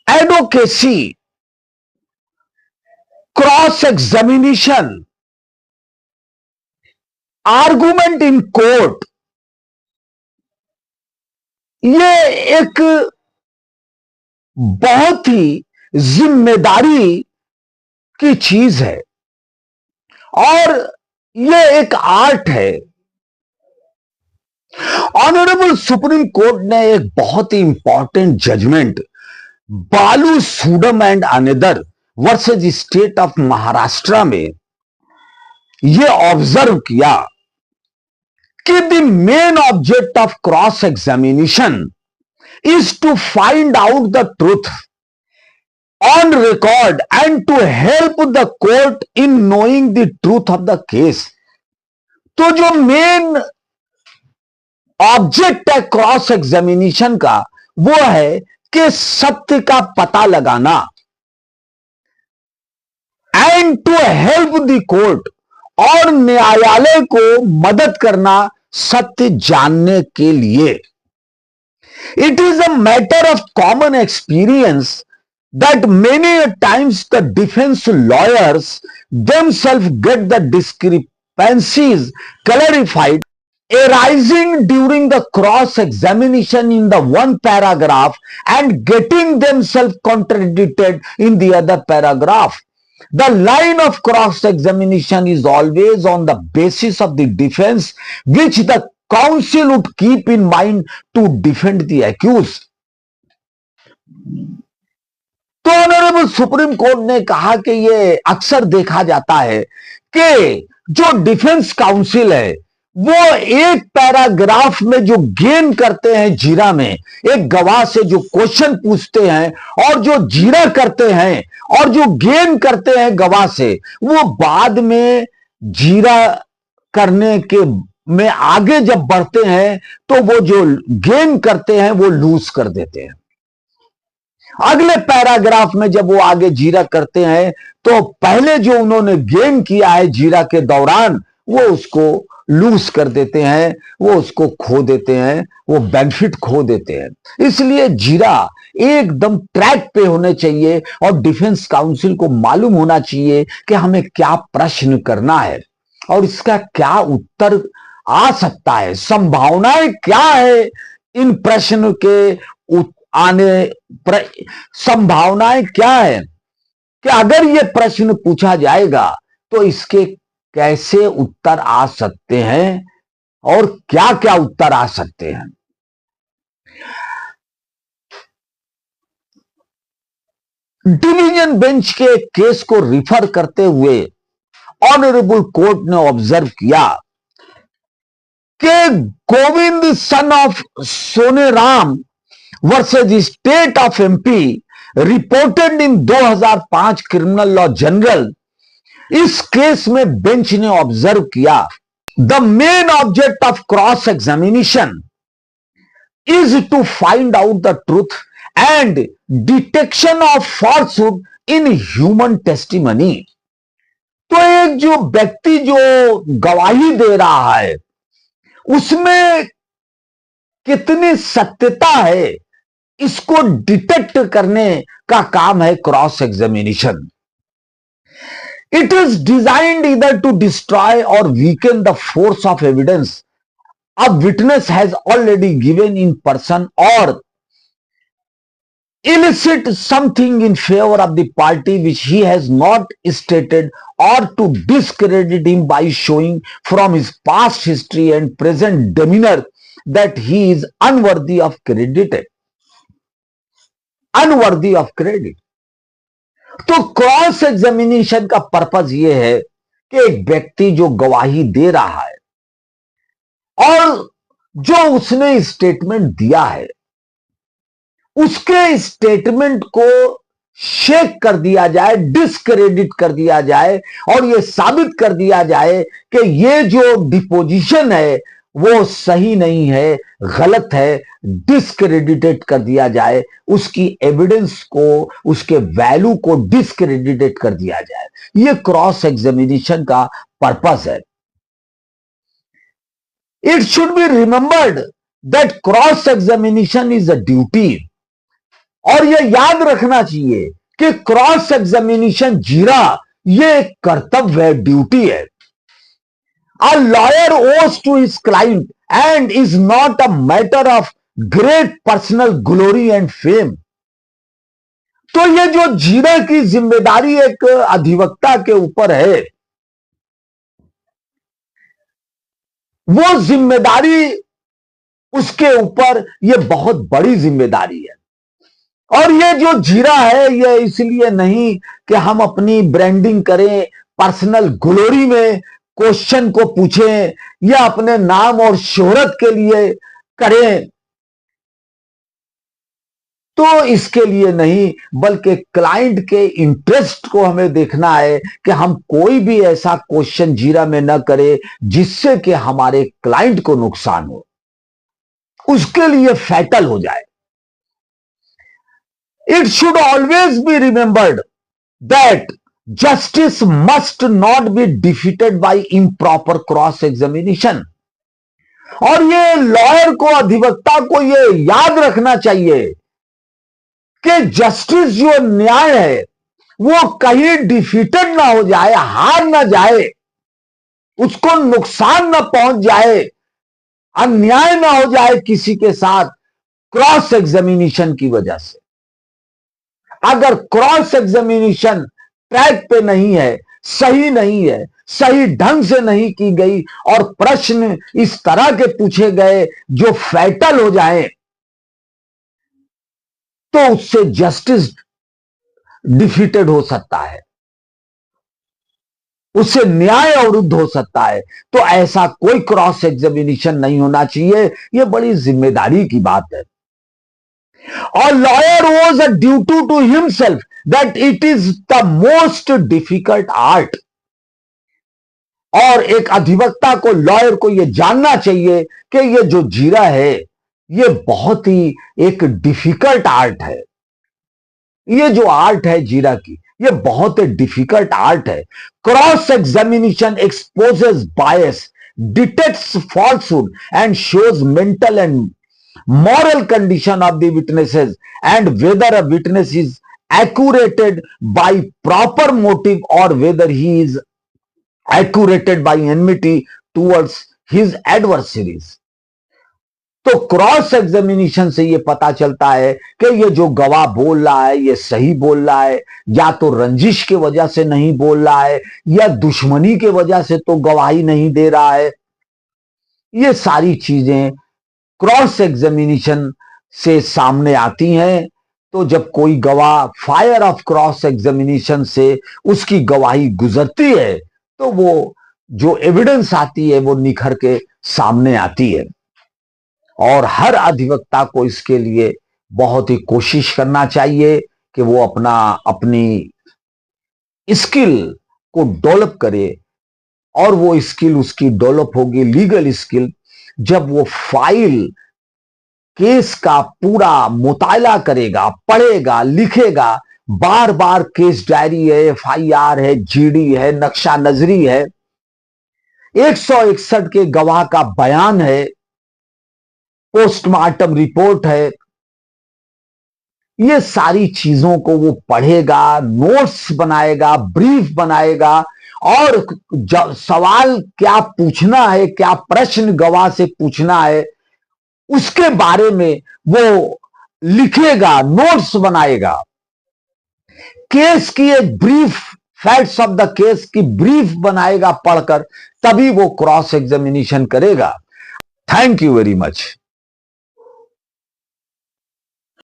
advocacy, cross examination, argument in court, ये एक बहुत ही जिम्मेदारी की चीज है और ये एक आर्ट है। ऑनरेबल सुप्रीम कोर्ट ने एक बहुत ही important judgement Balu Sudam and another versus state of Maharashtra में यह ऑब्जर्व किया कि the main object of cross examination is to find out the truth on record and to help the court in knowing the truth of the case. तो जो main object है cross examination का वो है कि सत्य का पता लगाना and to help the court, और न्यायालय को मदद करना सत्य जानने के लिए। It is a matter of common experience that many times the defence lawyers themselves get the discrepancies clarified arising during the cross examination in the one paragraph and getting themselves contradicted in the other paragraph. The line of cross examination is always on the basis of the defense which the counsel would keep in mind to defend the accused. तो honourable supreme court ने कहा कि यह अक्सर देखा जाता है कि जो डिफेंस काउंसिल है वो एक पैराग्राफ में जो गेन करते हैं जीरा में, एक गवाह से जो क्वेश्चन पूछते हैं और जो जीरा करते हैं और जो गेन करते हैं गवाह से, वो बाद में जीरा करने के में आगे जब बढ़ते हैं तो वो जो गेन करते हैं वो लूज कर देते हैं। अगले पैराग्राफ में जब वो आगे जीरा करते हैं तो पहले जो उन्होंने गेन किया है जीरा के दौरान वो उसको लूज कर देते हैं, वो उसको खो देते हैं, वो बेनिफिट खो देते हैं। इसलिए जीरा एकदम ट्रैक पे होने चाहिए और डिफेंस काउंसिल को मालूम होना चाहिए कि हमें क्या प्रश्न करना है और इसका क्या उत्तर आ सकता है, संभावनाएं क्या है इन प्रश्न के आने संभावनाएं क्या है कि अगर यह प्रश्न पूछा जाएगा तो इसके कैसे उत्तर आ सकते हैं और क्या क्या उत्तर आ सकते हैं। डिवीजन बेंच के केस को रिफर करते हुए ऑनरेबल कोर्ट ने ऑब्जर्व किया कि Govind son of Soneram versus state of MP reported in 2005 criminal law journal, इस केस में बेंच ने ऑब्जर्व किया the main object of cross examination is to find out the truth and detection of falsehood in human testimony. तो एक जो व्यक्ति जो गवाही दे रहा है उसमें कितनी सत्यता है इसको डिटेक्ट करने का काम है cross examination. It is designed either to destroy or weaken the force of evidence a witness has already given in person or elicit something in favor of the party which he has not stated, or to discredit him by showing from his past history and present demeanor that he is unworthy of credit. Unworthy of credit. तो cross examination का purpose यह है कि एक व्यक्ति जो गवाही दे रहा है और जो उसने स्टेटमेंट दिया है उसके स्टेटमेंट को शेक कर दिया जाए, डिस्क्रेडिट कर दिया जाए और यह साबित कर दिया जाए कि यह जो डिपोजिशन है वो सही नहीं है, गलत है, डिस्क्रेडिटेड कर दिया जाए, उसकी एविडेंस को, उसके वैल्यू को डिस्क्रेडिटेड कर दिया जाए। यह क्रॉस एग्जामिनेशन का पर्पस है। It should be remembered that cross examination is a duty और यह याद रखना चाहिए कि क्रॉस एग्जामिनेशन जीरा ये एक कर्तव्य है, ड्यूटी है। A lawyer owes to his client and is not a matter of great personal glory and fame. तो ये जो जीरा की जिम्मेदारी एक अधिवक्ता के ऊपर है, वो जिम्मेदारी उसके ऊपर ये बहुत बड़ी जिम्मेदारी है। और ये जो जीरा है ये इसलिए नहीं कि हम अपनी ब्रांडिंग करें, पर्सनल ग्लोरी में क्वेश्चन को पूछें या अपने नाम और शोहरत के लिए करें, तो इसके लिए नहीं, बल्कि क्लाइंट के इंटरेस्ट को हमें देखना है कि हम कोई भी ऐसा क्वेश्चन जीरा में न करें जिससे कि हमारे क्लाइंट को नुकसान हो, उसके लिए फैटल हो जाए। It should always be remembered that justice must not be defeated by improper cross examination। और ये लॉयर को, अधिवक्ता को ये याद रखना चाहिए कि जस्टिस जो न्याय है वो कहीं डिफीटेड ना हो जाए, हार ना जाए, उसको नुकसान ना पहुंच जाए, अन्याय ना हो जाए किसी के साथ क्रॉस एग्जामिनेशन की वजह से। अगर क्रॉस एग्जामिनेशन ट्रैक पे नहीं है, सही नहीं है, सही ढंग से नहीं की गई और प्रश्न इस तरह के पूछे गए जो फैटल हो जाए, तो उससे जस्टिस डिफीटेड हो सकता है, उससे न्याय अवरुद्ध हो सकता है। तो ऐसा कोई क्रॉस एग्जामिनेशन नहीं होना चाहिए, यह बड़ी जिम्मेदारी की बात है। और lawyer owes a duty to himself that it is the most difficult art। और एक अधिवक्ता को, लॉयर को यह जानना चाहिए कि यह जो जीरा है यह बहुत ही एक डिफिकल्ट आर्ट है। ये जो आर्ट है जीरा की, ये बहुत ही डिफिकल्ट आर्ट है। Cross examination exposes bias, detects falsehood and shows mental and moral condition of the witnesses and whether a witness is accurate by proper motive or whether he is accurate by enmity towards his adversaries। तो cross examination से यह पता चलता है कि ये जो गवाह बोल रहा है ये सही बोल रहा है, या तो रंजिश की वजह से नहीं बोल रहा है, या दुश्मनी की वजह से तो गवाही नहीं दे रहा है। ये सारी चीजें क्रॉस एग्जामिनेशन से सामने आती हैं। तो जब कोई गवाह फायर ऑफ क्रॉस एग्जामिनेशन से उसकी गवाही गुजरती है तो वो जो एविडेंस आती है वो निखर के सामने आती है। और हर अधिवक्ता को इसके लिए बहुत ही कोशिश करना चाहिए कि वो अपनी स्किल को डेवलप करे। और वो स्किल उसकी डेवलप होगी, लीगल स्किल, जब वो फाइल केस का पूरा मुताला करेगा, पढ़ेगा, लिखेगा, बार बार केस डायरी है, FIR है, GD है, नक्शा नजरी है, 161 के गवाह का बयान है, पोस्टमार्टम रिपोर्ट है, ये सारी चीजों को वो पढ़ेगा, नोट्स बनाएगा, ब्रीफ बनाएगा, और सवाल क्या पूछना है, क्या प्रश्न गवाह से पूछना है, उसके बारे में वो लिखेगा, नोट्स बनाएगा, केस की एक brief, facts of the case की ब्रीफ बनाएगा पढ़कर, तभी वो क्रॉस एग्जामिनेशन करेगा। Thank you very much.